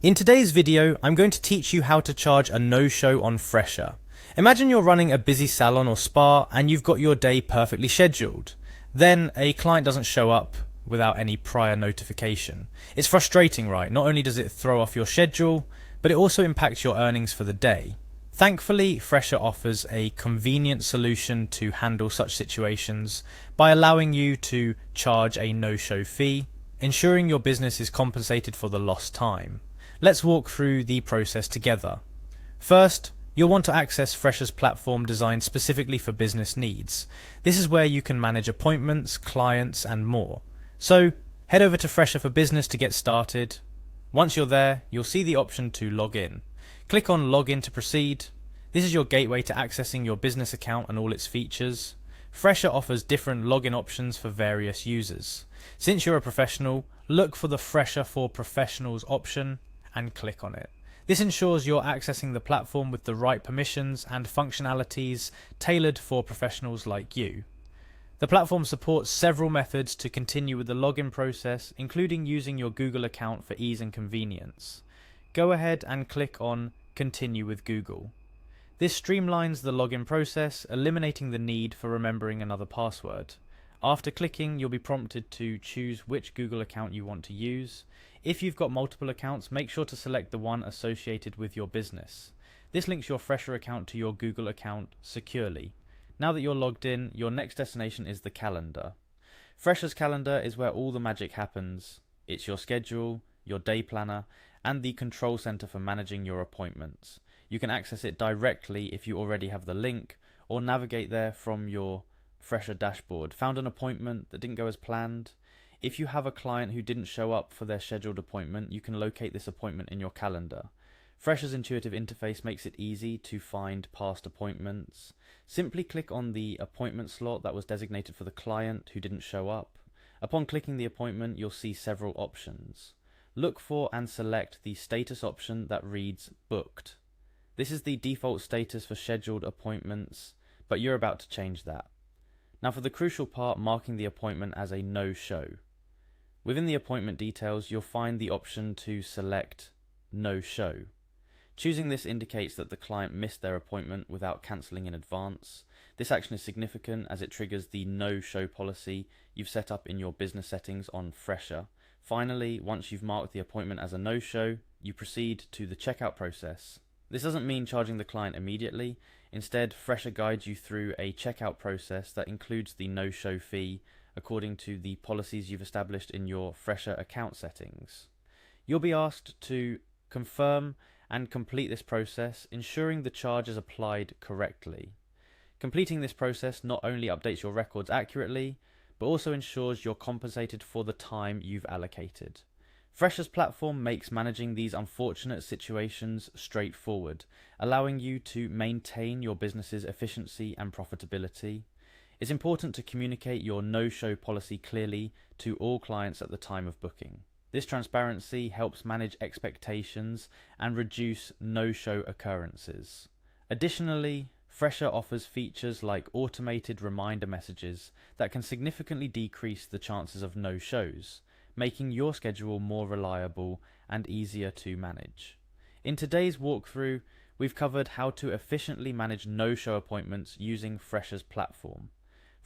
In today's video, I'm going to teach you how to charge a no-show on Fresha. Imagine you're running a busy salon or spa and you've got your day perfectly scheduled. Then a client doesn't show up without any prior notification. It's frustrating, right? Not only does it throw off your schedule, but it also impacts your earnings for the day. Thankfully, Fresha offers a convenient solution to handle such situations by allowing you to charge a no-show fee, ensuring your business is compensated for the lost time. Let's walk through the process together. First, you'll want to access Fresha's platform designed specifically for business needs. This is where you can manage appointments, clients, and more. So, head over to Fresha for Business to get started. Once you're there, you'll see the option to log in. Click on Login to proceed. This is your gateway to accessing your business account and all its features. Fresha offers different login options for various users. Since you're a professional, look for the Fresha for Professionals option and click on it. This ensures you're accessing the platform with the right permissions and functionalities tailored for professionals like you. The platform supports several methods to continue with the login process, including using your Google account for ease and convenience. Go ahead and click on Continue with Google. This streamlines the login process, eliminating the need for remembering another password. After clicking, you'll be prompted to choose which Google account you want to use. If you've got multiple accounts, make sure to select the one associated with your business. This links your Fresha account to your Google account securely. Now that you're logged in, your next destination is the calendar. Fresha's calendar is where all the magic happens. It's your schedule, your day planner, and the control center for managing your appointments. You can access it directly if you already have the link, or navigate there from your Fresha dashboard. Found an appointment that didn't go as planned? If you have a client who didn't show up for their scheduled appointment, you can locate this appointment in your calendar. Fresha's intuitive interface makes it easy to find past appointments. Simply click on the appointment slot that was designated for the client who didn't show up. Upon clicking the appointment, you'll see several options. Look for and select the status option that reads Booked. This is the default status for scheduled appointments, but you're about to change that. Now for the crucial part, marking the appointment as a no-show. Within the appointment details, you'll find the option to select No-Show. Choosing this indicates that the client missed their appointment without cancelling in advance. This action is significant as it triggers the no-show policy you've set up in your business settings on Fresha. Finally, once you've marked the appointment as a no-show, you proceed to the checkout process. This doesn't mean charging the client immediately. Instead, Fresha guides you through a checkout process that includes the no-show fee according to the policies you've established in your Fresha account settings. You'll be asked to confirm and complete this process, ensuring the charge is applied correctly. Completing this process not only updates your records accurately, but also ensures you're compensated for the time you've allocated. Fresha's platform makes managing these unfortunate situations straightforward, allowing you to maintain your business's efficiency and profitability. It's important to communicate your no-show policy clearly to all clients at the time of booking. This transparency helps manage expectations and reduce no-show occurrences. Additionally, Fresha offers features like automated reminder messages that can significantly decrease the chances of no-shows, making your schedule more reliable and easier to manage. In today's walkthrough, we've covered how to efficiently manage no-show appointments using Fresha's platform.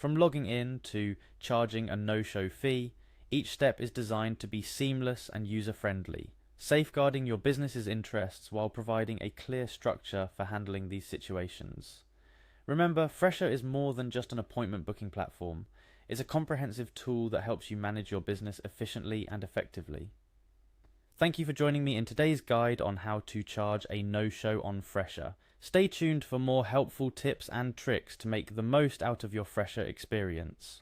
From logging in to charging a no-show fee, each step is designed to be seamless and user-friendly, safeguarding your business's interests while providing a clear structure for handling these situations. Remember, Fresha is more than just an appointment booking platform. It's a comprehensive tool that helps you manage your business efficiently and effectively. Thank you for joining me in today's guide on how to charge a no-show on Fresha. Stay tuned for more helpful tips and tricks to make the most out of your Fresha experience.